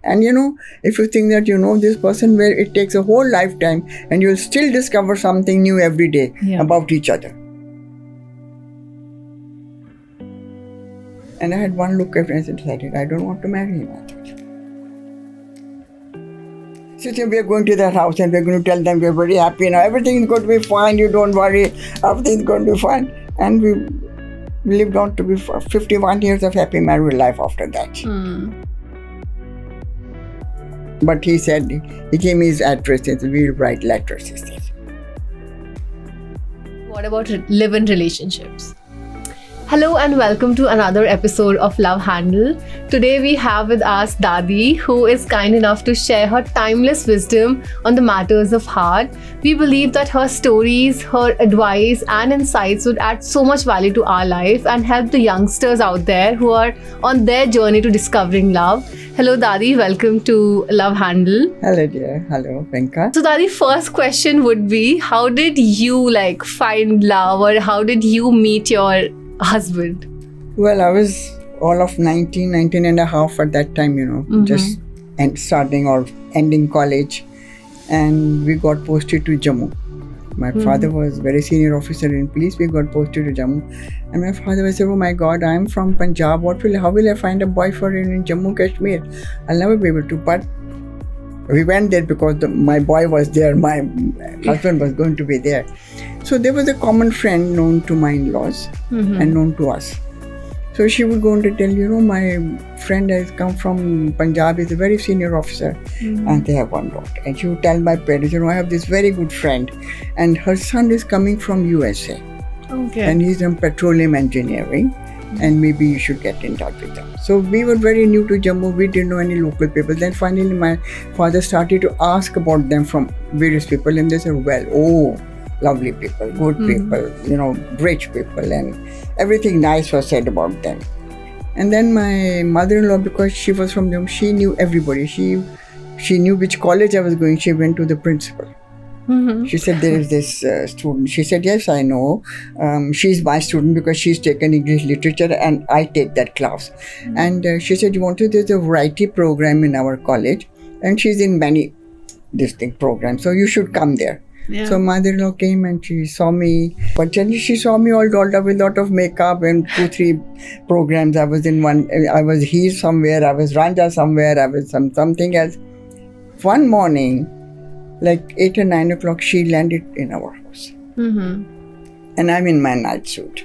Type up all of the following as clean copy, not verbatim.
And if you think that you know this person, where it takes a whole lifetime and you'll still discover something new every day about each other. And I had one look at him and decided I don't want to marry him. So we are going to that house and we're going to tell them we're very happy now. Everything is going to be fine. You don't worry. Everything is going to be fine. And we lived on to be 51 years of happy married life after that. But he said, he gave me his address. He said, we'll write letters, he said. What about live-in relationships? Hello and welcome to another episode of Love Handle. Today we have with us Dadi, who is kind enough to share her timeless wisdom on the matters of heart. We believe that her stories, her advice and insights would add so much value to our life and help the youngsters out there who are on their journey to discovering love. Hello Dadi, welcome to Love Handle. Hello dear, hello Venka. So Dadi, first question would be, how did you find love, or how did you meet your husband? Well, I was all of 19 and a half at that time, just starting or ending college, and we got posted to Jammu. My father was very senior officer in police. We got posted to Jammu, and my father was said, "Oh my God, I'm from Punjab. How will I find a boyfriend in Jammu Kashmir? I'll never be able to." But we went there because my boy was there. My husband was going to be there. So there was a common friend known to my in-laws and known to us. So she would go on to tell, my friend has come from Punjab, is a very senior officer, and they have one daughter. And she would tell my parents, I have this very good friend, and her son is coming from USA. Okay. And he's in petroleum engineering, and maybe you should get in touch with them. So we were very new to Jammu. We didn't know any local people. Then finally my father started to ask about them from various people, and they said, lovely people, good people, rich people, and everything nice was said about them. And then my mother-in-law, because she was from them, she knew everybody. She knew which college I was going. She went to the principal. She said, there is this student. She said, yes, I know. She's my student because she's taken English literature and I take that class. And she said, there's a variety program in our college, and she's in many distinct programs, so you should come there. Yeah. So mother-in-law came and she saw me. But generally she saw me all dolled up with a lot of makeup and 2-3 programs. I was in one, I was here somewhere, I was Ranja somewhere, I was something else. One morning, 8 or 9 o'clock, she landed in our house. And I'm in my night suit.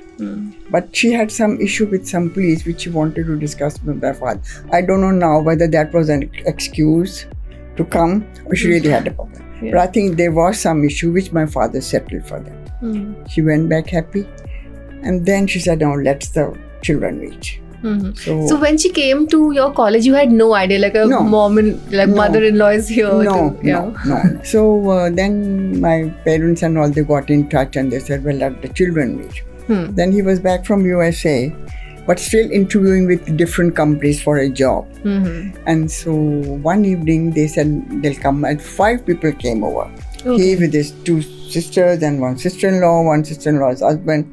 But she had some issue with some police which she wanted to discuss with my father. I don't know now whether that was an excuse to come or she really had a problem. Yeah. But I think there was some issue which my father settled for them. She went back happy, and then she said, now let the children meet. So when she came to your college, you had no idea, mom and mother-in-law is here. No. So then my parents and all, they got in touch and they said, well, let the children meet. Then he was back from USA, but still interviewing with different companies for a job. And so one evening they said they'll come, and 5 people came over. Okay. He with his 2 sisters and 1 sister-in-law's husband.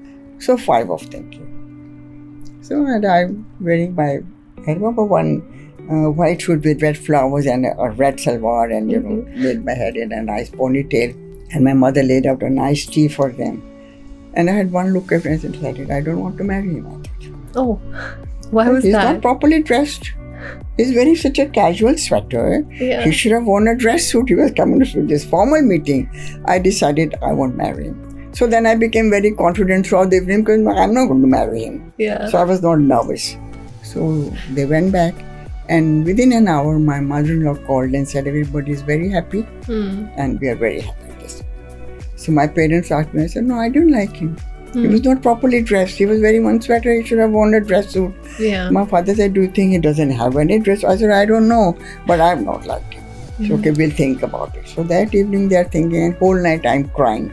So 5 of them came. So and I'm wearing I remember one white suit with red flowers and a red salwar, and made my head in a nice ponytail. And my mother laid out a nice tea for them. And I had one look at him and decided I don't want to marry him. Oh, why was He's that? He's not properly dressed. He's wearing such a casual sweater. Yeah. He should have worn a dress suit. He was coming to this formal meeting. I decided I won't marry him. So then I became very confident throughout the evening because I'm not going to marry him. Yeah. So I was not nervous. So they went back, and within an hour my mother-in-law called and said everybody is very happy and we are very happy with this. So my parents asked me, I said, no, I don't like him. He was not properly dressed. He was wearing one sweater. He should have worn a dress suit. Yeah. My father said, do you think he doesn't have any dress? I said, I don't know, but I'm not like him. So, okay, we'll think about it. So that evening they're thinking, and whole night I'm crying.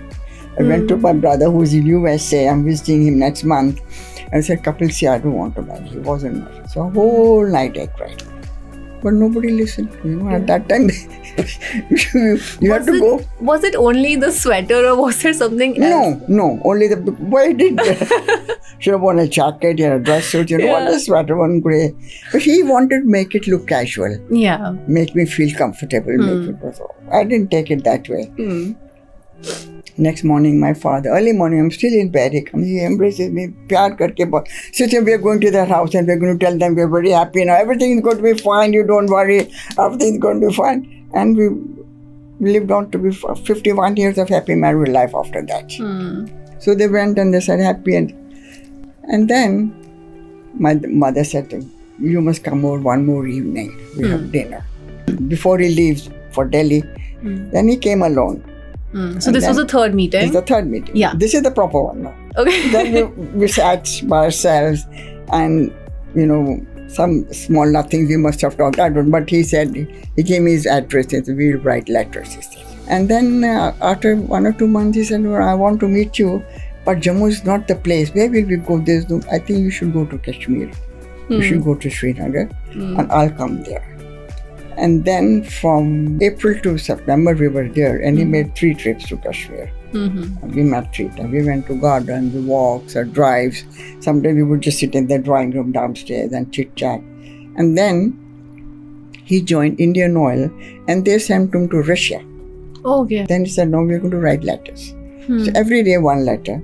I went to my brother who's in USA. I'm visiting him next month. And I said, Kapil, see, I don't want to marry. He wasn't married. So whole night I cried. but nobody listened. At that time, you have to go. Was it only the sweater or was there something else? No, only the boy did. Should have worn a jacket, a dress suit, what a sweater, one grey. But he wanted to make it look casual. Yeah. Make me feel comfortable. I didn't take it that way. Next morning, my father, early morning, I'm still in bed. He comes, he embraces me, pyar karke, sister, we are going to their house and we're going to tell them we're very happy now. Everything is going to be fine. You don't worry. Everything is going to be fine. And we lived on to be 51 years of happy married life after that. So they went and they said happy. And then my mother said to me, you must come over one more evening. We have dinner. Before he leaves for Delhi, then he came alone. So this was the third meeting? It's the third meeting. Yeah. This is the proper one now. Okay. Then we sat by ourselves and, some small nothings we must have talked. I don't, but he said, he gave me his address and said, we'll write letters, he said. And then after 1 or 2 months, he said, well, I want to meet you, but Jammu is not the place. Where will we go? I think you should go to Kashmir. You should go to Srinagar and I'll come there. And then from April to September, we were there and he made 3 trips to Kashmir. We met 3 times. We went to gardens, walks or drives. Sometimes we would just sit in the drawing room downstairs and chit-chat. And then he joined Indian Oil and they sent him to Russia. Okay. Then he said, no, we're going to write letters. So every day 1 letter.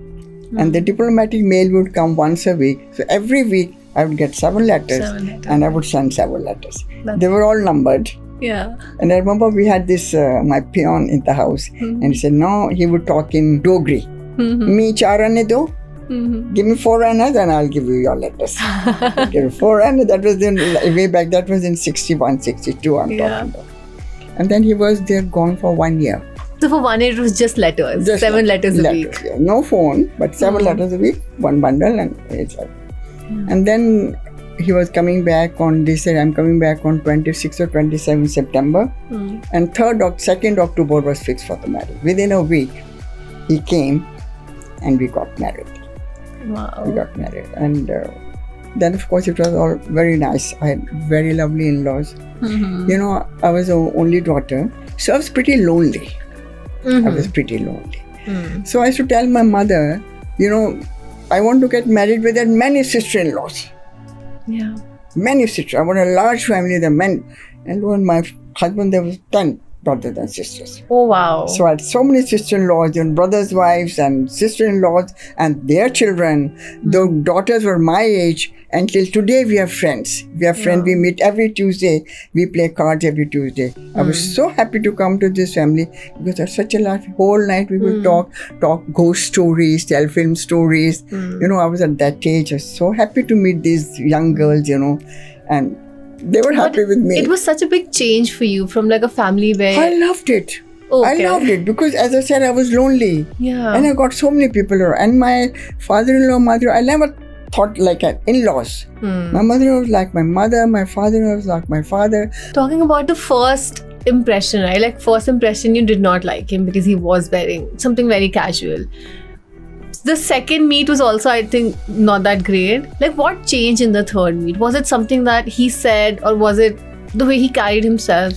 And the diplomatic mail would come once a week. So every week, I would get 7 letters and I would send 7 letters. They were all numbered. Yeah. And I remember we had this, my peon in the house and he said, no, he would talk in Dogri. Me 4 ane do, give me 4 annas and I'll give you your letters. Give me 4 annas, that was way back, that was in 61, 62 I'm talking about. And then he was there gone for 1 year. So for 1 year it was just letters, 7 letters a week. Yeah. No phone, but 7 letters a week, 1 bundle and it's all. And then he was coming back they said, I'm coming back on 26th or 27th September. And 2nd October was fixed for the marriage. Within a week, he came and we got married. Wow. We got married. And then, of course, it was all very nice. I had very lovely in-laws. I was the only daughter. So I was pretty lonely. So I used to tell my mother, I want to get married with many sister-in-laws. Yeah. Many sisters. I want a large family, the men. And when my husband, there was 10 brothers and sisters. Oh, wow. So I had so many sister-in-laws and brothers' wives and sister-in-laws and their children. The daughters were my age. And till today, we are friends. We meet every Tuesday. We play cards every Tuesday. I was so happy to come to this family because there's such a large whole night we would talk ghost stories, tell film stories. I was at that age. I was so happy to meet these young girls, and they were happy with me. It was such a big change for you from like a family where... I loved it. Okay. I loved it because, as I said, I was lonely. Yeah. And I got so many people around. And my father-in-law, mother, I never thought like an in-laws. My mother was like my mother, my father was like my father. Talking about the first impression, right? Like first impression, you did not like him because he was wearing something very casual. The second meet was also, I think, not that great. Like what changed in the third meet? Was it something that he said or was it the way he carried himself?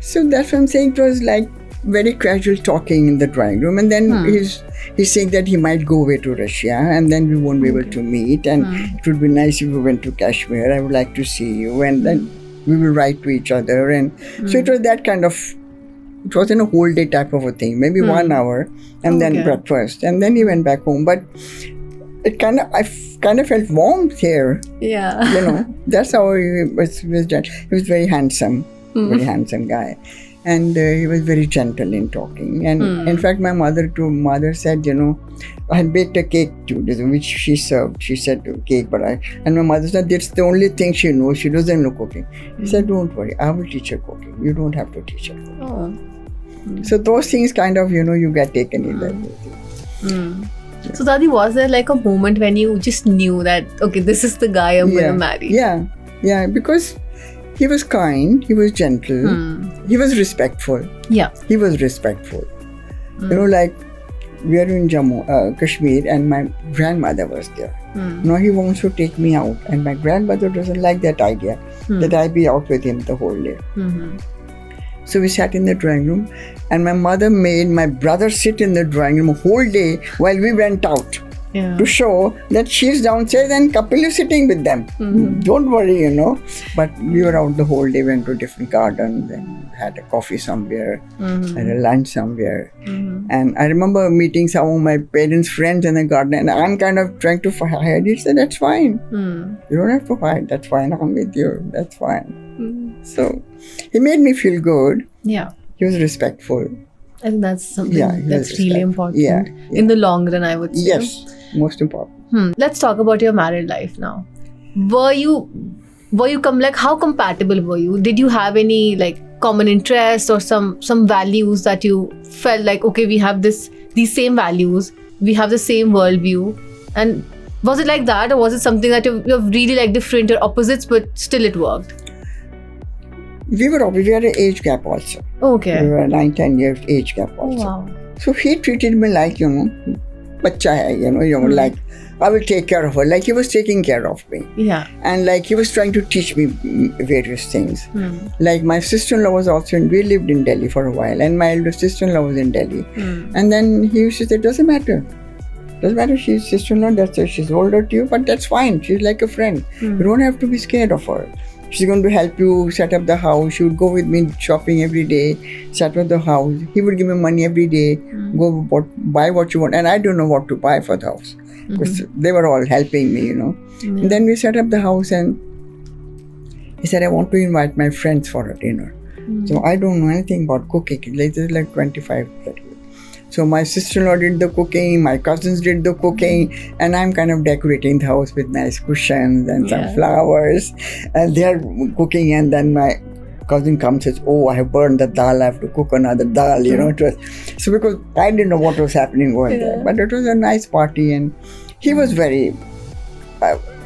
So that's what I'm saying. It was like very casual talking in the drawing room, and then he's saying that he might go away to Russia and then we won't be able to meet, and it would be nice if we went to Kashmir. I would like to see you, and then we will write to each other. And so it was that kind of, it wasn't a whole day type of a thing, maybe 1 hour and then breakfast, and then he went back home. But I kind of felt warmth here. Yeah. That's how he was done. He was very handsome, very handsome guy. And he was very gentle in talking. And in fact, my mother said, I had baked a cake too, which she served. She said cake, and my mother said, that's the only thing she knows. She doesn't know cooking. He said, don't worry, I will teach her cooking. You don't have to teach her cooking. So those things kind of, you get taken in that way. So Dadi, was there like a moment when you just knew that, okay, this is the guy I'm going to marry? Yeah, because he was kind, he was gentle, he was respectful. Yeah. He was respectful. Like we are in Jammu, Kashmir, and my grandmother was there. Now he wants to take me out. And my grandmother doesn't like that idea, that I be out with him the whole day. So we sat in the drawing room, and my mother made my brother sit in the drawing room whole day while we went out. To show that she's downstairs and Kapil is sitting with them. Don't worry, But we were out the whole day, went to different gardens and had a coffee somewhere, had a lunch somewhere. And I remember meeting some of my parents' friends in the garden, and I'm kind of trying to hide. He said, that's fine. You don't have to hide. That's fine. I'm with you. That's fine. So he made me feel good. Yeah. He was respectful. I think that's something that's really important. Yeah. In the long run, I would say. Yes. Most important. Let's talk about your married life now. Were you how compatible were you? Did you have any common interests or some values that you felt like, okay, we have these same values, we have the same worldview? And was it like that, or was it something that you're really different or opposites, but still it worked? We had an age gap also. Okay. We were 9-10 years age gap also. Wow. So he treated me like, bacha hai, like I will take care of her, like he was taking care of me. Yeah. And he was trying to teach me various things. Like my sister-in-law was also we lived in Delhi for a while, and my elder sister-in-law was in Delhi. And then he used to say, doesn't matter, she's sister-in-law, that's her, she's older to you, but that's fine, she's like a friend. You don't have to be scared of her. She's going to help you set up the house. She would go with me shopping every day, set up the house. He would give me money every day, go buy what you want. And I don't know what to buy for the house, because they were all helping me, And then we set up the house, and he said, I want to invite my friends for a dinner. So I don't know anything about cooking. This is 25, 30. So my sister-in-law did the cooking, my cousins did the cooking, and I'm kind of decorating the house with nice cushions and some flowers. And they're cooking, and then my cousin comes and says, oh, I have burned the dal, I have to cook another dal, So because I didn't know what was happening over there. But it was a nice party, and he was very...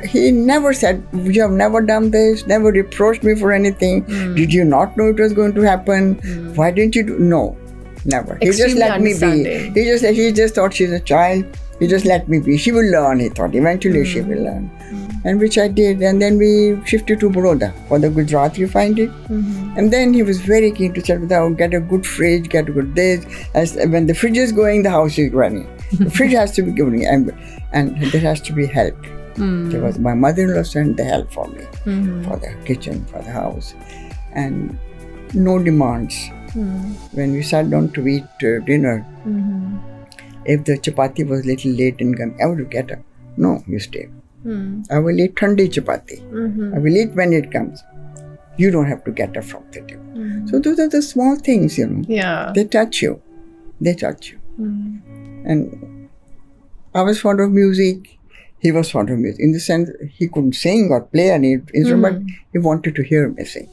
he never said, you have never done this, never reproached me for anything. Did you not know it was going to happen? Why didn't you do... No. Never. He just let me be. He just thought she's a child. He just let me be. She will learn, he thought. Eventually she will learn. And which I did. And then we shifted to Verona for the Gujarat refinery. And then he was very keen to settle down, get a good fridge, get a good this. As when the fridge is going, the house is running. The fridge has to be given, and there has to be help. Because my mother-in-law sent the help for me, for the kitchen, for the house. And no demands. When we sat down to eat dinner, if the chapati was little late in coming, I would get up. No, you stay. I will eat thandi chapati. I will eat when it comes. You don't have to get up from the table. So those are the small things, Yeah. They touch you. And I was fond of music. He was fond of music. In the sense, he couldn't sing or play any instrument. He wanted to hear me sing.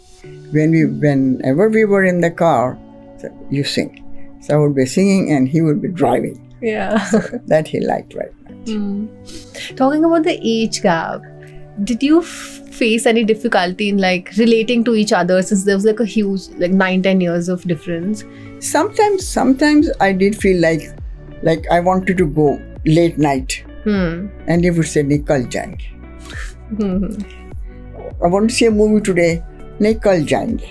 Whenever we were in the car, so you sing. So I would be singing and he would be driving. Yeah. So that he liked very much. Talking about the age gap, did you face any difficulty in relating to each other, since there was a huge 9-10 years of difference? Sometimes I did feel like I wanted to go late night. And he would say, Nikal jayenge. I want to see a movie today. Nikal jayenge.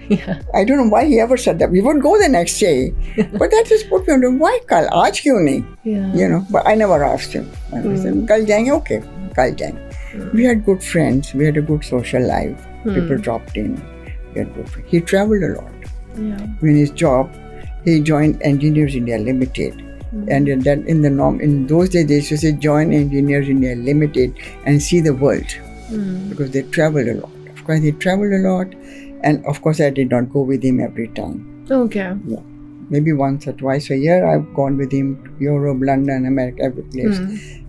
Yeah. I don't know why he ever said that. We would go the next day. But that just put me on, why kal? Aaj kyun nahi? Yeah. But I never asked him. I said, kal jayenge? Okay, kal jayenge. We had good friends. We had a good social life. People dropped in. We had good friends. He traveled a lot. Yeah. In his job, he joined Engineers India Limited. And that in those days they used to say, join Engineers India Limited and see the world. Because they traveled a lot. Of course, he traveled a lot. And of course, I did not go with him every time. Okay. Yeah. Maybe once or twice a year, I've gone with him to Europe, London, America, every place.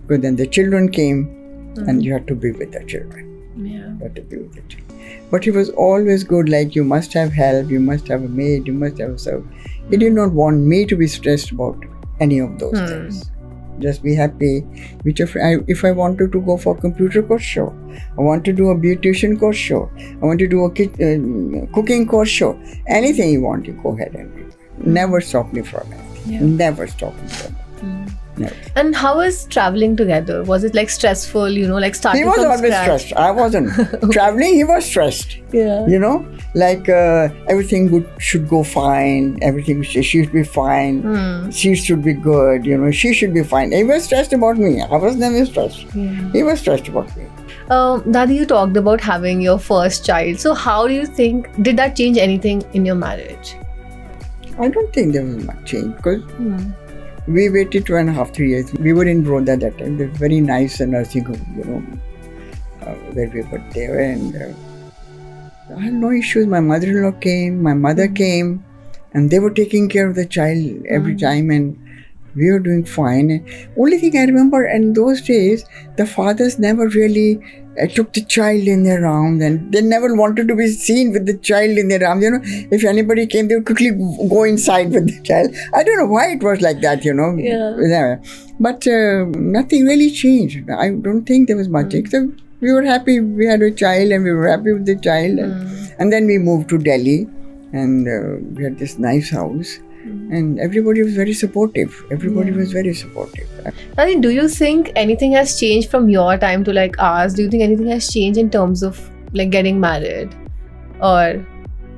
Because then the children came and you had to be with the children. Yeah. You had to be with the children. But he was always good, you must have help, you must have a maid, you must have a servant. He did not want me to be stressed about any of those things. Just be happy. If I wanted to go for a computer course, sure. I want to do a beautician course, sure. I want to do a cooking course, sure. Anything you want, you go ahead and do. Never stop me from it. Yeah. Never stop me from it. Never. And how was traveling together? Was it like stressful, like starting He was from always scratch? stressed. I wasn't. Traveling, he was stressed. Yeah. Like everything should go fine. Everything she should be fine. She should be good. She should be fine. He was stressed about me. I was never stressed. Yeah. He was stressed about me. Dadi, you talked about having your first child. So how do you think, did that change anything in your marriage? I don't think there was much change because we waited 2.5, 3 years. We were in Verona at that time. They were very nice nursing home, where we were there. And I had no issues. My mother-in-law came, my mother came, and they were taking care of the child every time. And we were doing fine. And only thing I remember in those days, the fathers never really took the child in their arms, and they never wanted to be seen with the child in their arms. If anybody came, they would quickly go inside with the child. I don't know why it was like that. Yeah. But nothing really changed. I don't think there was much change. So we were happy. We had a child, and we were happy with the child. And then we moved to Delhi, and we had this nice house. And everybody was very supportive. Everybody was very supportive. Dadi, do you think anything has changed from your time to like ours? Do you think anything has changed in terms of like getting married or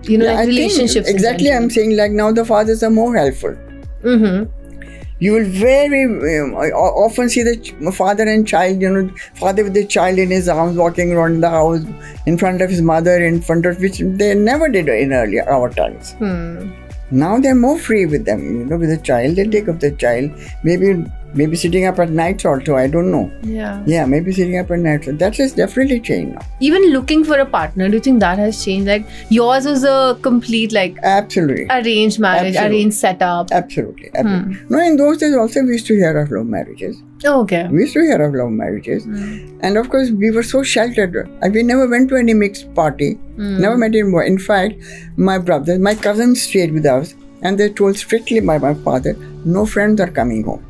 like I relationships? think exactly. I'm saying like now the fathers are more helpful. You will very often see the father and child, father with the child in his arms walking around the house in front of his mother, in front of which they never did in earlier our times. Now they're more free with them, with the child. They take up the child. Maybe sitting up at night also, I don't know. Yeah, maybe sitting up at night. So that has definitely changed now. Even looking for a partner, do you think that has changed? Like yours was a complete absolutely arranged marriage, arranged setup. Absolutely. No, in those days also we used to hear of love marriages. Oh, okay. We used to hear of love marriages. And of course, we were so sheltered. We never went to any mixed party. Never met anyone. In fact, my cousins stayed with us, and they told strictly by my father, no friends are coming home.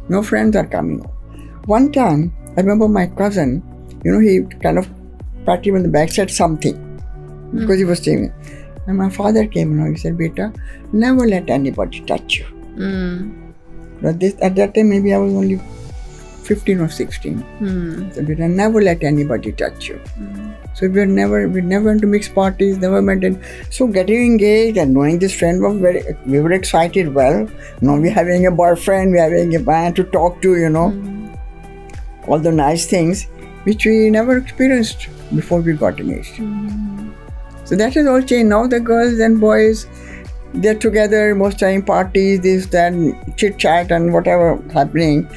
No friends are coming home. One time, I remember my cousin, he kind of patted him on the back, said something, because he was staying. And my father came and he said, Beta, never let anybody touch you. But at that time, maybe I was only 15 or 16. So Beta, never let anybody touch you. So we never went to mixed parties, never met it. So getting engaged and knowing this friend was we were excited. Well, now we're having a boyfriend, we're having a man to talk to, all the nice things which we never experienced before we got engaged. So that has all changed. Now the girls and boys, they're together most time, parties, this, that, chit chat and whatever happening.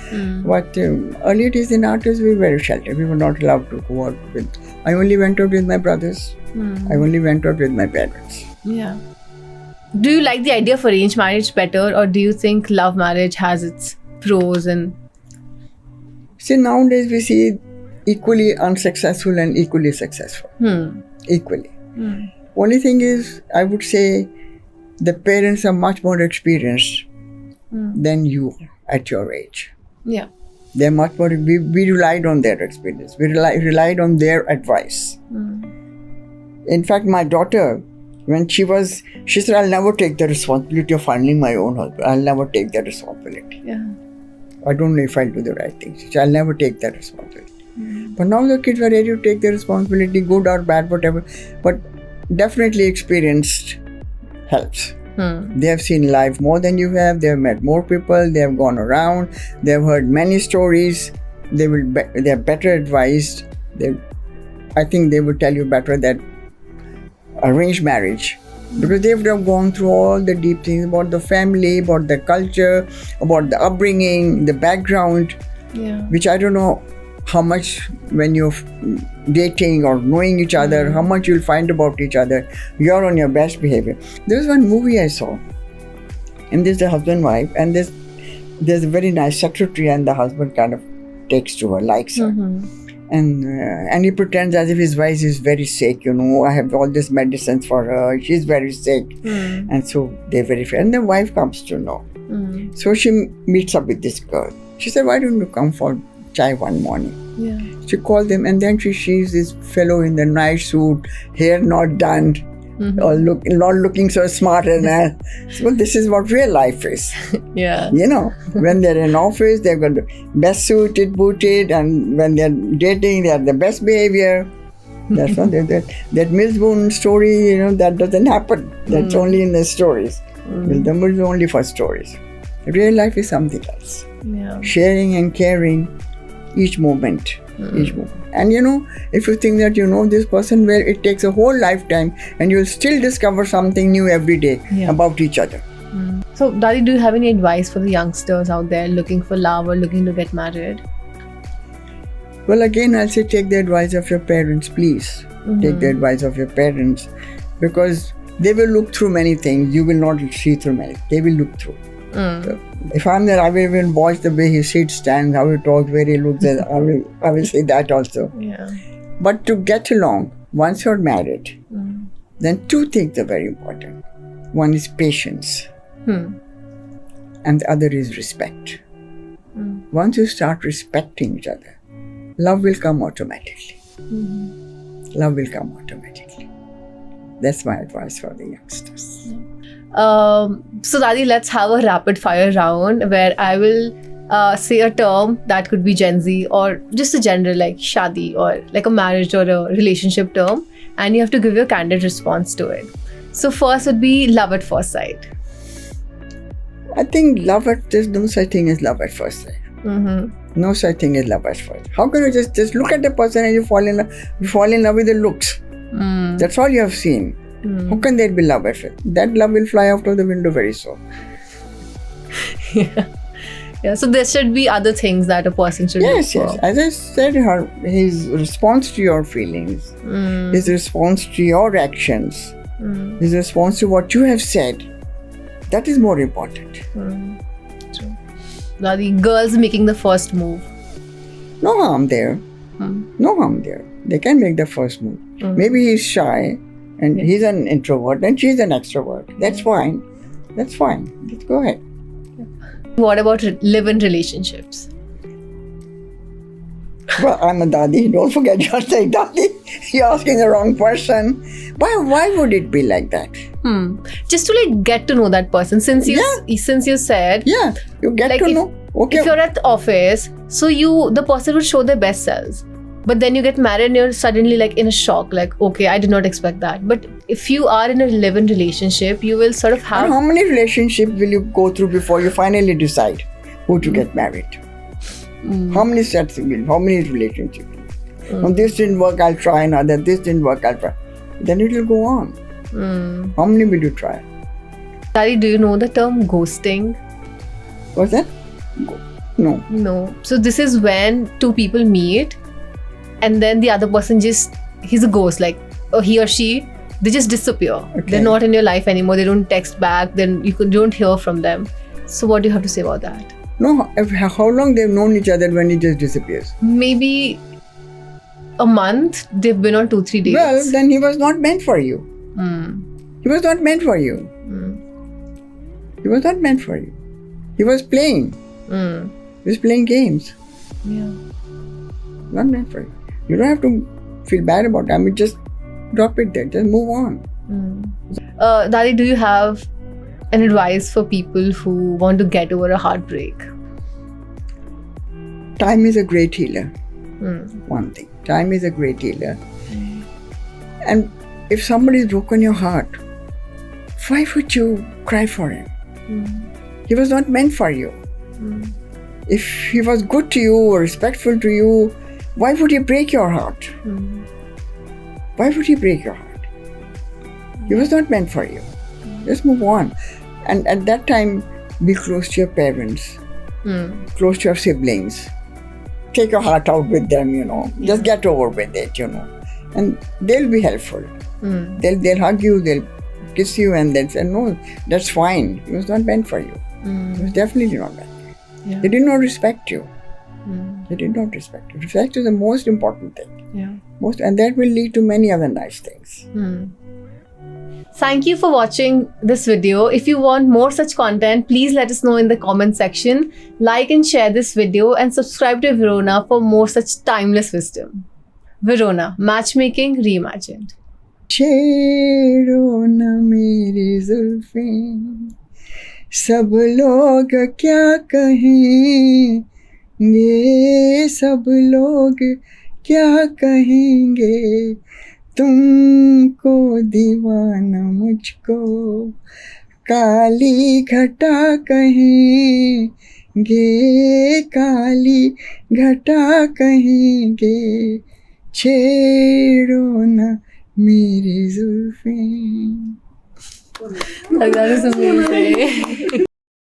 But earlier days in our days, we were very sheltered. We were not allowed to go out with. I only went out with my brothers. I only went out with my parents. Yeah. Do you like the idea of arranged marriage better, or do you think love marriage has its pros and? See, nowadays we see equally unsuccessful and equally successful. Equally. Only thing is, I would say, the parents are much more experienced than you at your age. Yeah. They're much more, we relied on their experience. We relied on their advice. In fact, my daughter, when she said, I'll never take the responsibility of finding my own husband. I'll never take that responsibility. Yeah. I don't know if I'll do the right thing. She said, I'll never take that responsibility. But now the kids are ready to take the responsibility, good or bad, whatever. But definitely experienced helps. They have seen life more than you have. They have met more people. They have gone around. They have heard many stories. They are better advised. I think they would tell you better that arranged marriage, because they've gone through all the deep things about the family, about the culture, about the upbringing, the background, which I don't know how much when you're dating or knowing each other, how much you'll find about each other. You're on your best behavior. There's one movie I saw, and there's a husband and wife, and there's a very nice secretary, and the husband kind of takes to her, likes her. And he pretends as if his wife is very sick, I have all this medicines for her, she's very sick. And so they're very fair. And the wife comes to know. So she meets up with this girl. She said, why don't you come for chai one morning? She called them, and then she sees this fellow in the nice suit, hair not done, or not looking so smart and well, this is what real life is. Yeah. When they're in office, they've got the best suited, booted, and when they're dating, they have the best behavior. That's not that Miss Boone story, that doesn't happen. That's only in the stories. The movie is only for stories. Real life is something else. Yeah. Sharing and caring each moment. And if you think that you know this person well, it takes a whole lifetime and you'll still discover something new every day about each other. So, Dadi, do you have any advice for the youngsters out there looking for love or looking to get married? Well, again, I'll say take the advice of your parents, please. Take the advice of your parents, because they will look through many things. You will not see through many. They will look through. So if I'm there, I will even watch the way he sits, stands, how he talks, where he looks. I will say that also. Yeah. But to get along, once you're married, then two things are very important. One is patience, and the other is respect. Once you start respecting each other, love will come automatically. Love will come automatically. That's my advice for the youngsters. So, Dadi, let's have a rapid fire round where I will say a term that could be Gen Z or just a general like shadi or like a marriage or a relationship term, and you have to give your candid response to it. So, first would be love at first sight. I think there's no such thing as love at first sight. No such thing as love at first. How can you just look at the person and you fall in love with the looks? That's all you have seen. How can there be love at first? That love will fly out of the window very soon. Yeah. So there should be other things that a person should look for. Yes. As I said, his response to your feelings, his response to your actions, his response to what you have said, that is more important. True. The girls making the first move. No harm there. No harm there. They can make the first move. Maybe he's shy and he's an introvert and she's an extrovert. That's fine. Let's go ahead. What about live-in relationships? Well, I'm a dadi. Don't forget you're saying dadi. You're asking the wrong person. Why would it be like that? Just to like get to know that person. Since you said you get like to know. Okay. If you're at the office, so the person would show their best selves. But then you get married and you're suddenly like in a shock, like, okay, I did not expect that. But if you are in a live-in relationship, you will sort of have... And how many relationships will you go through before you finally decide who to get married? How many sets will you, how many relationships? When this didn't work, I'll try another. This didn't work, I'll try. Then it will go on. How many will you try? Tari, do you know the term ghosting? What's that? No. So this is when two people meet and then the other person he's a ghost, like he or she, they just disappear. Okay. They're not in your life anymore. They don't text back. Then you don't hear from them. So what do you have to say about that? No, how long they've known each other when he just disappears? Maybe a month. They've been on 2-3 days. Well, then he was not meant for you. He was not meant for you. He was not meant for you. He was playing. He was playing games. Yeah. Not meant for you. You don't have to feel bad about it. I mean, just drop it there. Just move on. Dadi, do you have an advice for people who want to get over a heartbreak? Time is a great healer. One thing. Time is a great healer. And if somebody's broken your heart, why would you cry for him? He was not meant for you. If he was good to you or respectful to you, why would he break your heart? Why would he break your heart? He was not meant for you. Just move on. And at that time, be close to your parents, close to your siblings. Take your heart out with them, Just get over with it, And they'll be helpful. They'll hug you, they'll kiss you, and they'll say, no, that's fine. It was not meant for you. It was definitely not meant for you. Yeah. They did not respect you. They did not respect you. Respect is the most important thing. Yeah. And that will lead to many other nice things. Thank you for watching this video. If you want more such content, please let us know in the comment section. Like and share this video and subscribe to Verona for more such timeless wisdom. Verona, matchmaking reimagined. छेड़ो न मेरी जुल्फें, सब लोग क्या कहेंगे, सब लोग क्या कहेंगे, तुमको दीवाना मुझको काली घटा कहेंगे, काली घटा कहेंगे, छेड़ो न मेरी जुल्फें. That is amazing.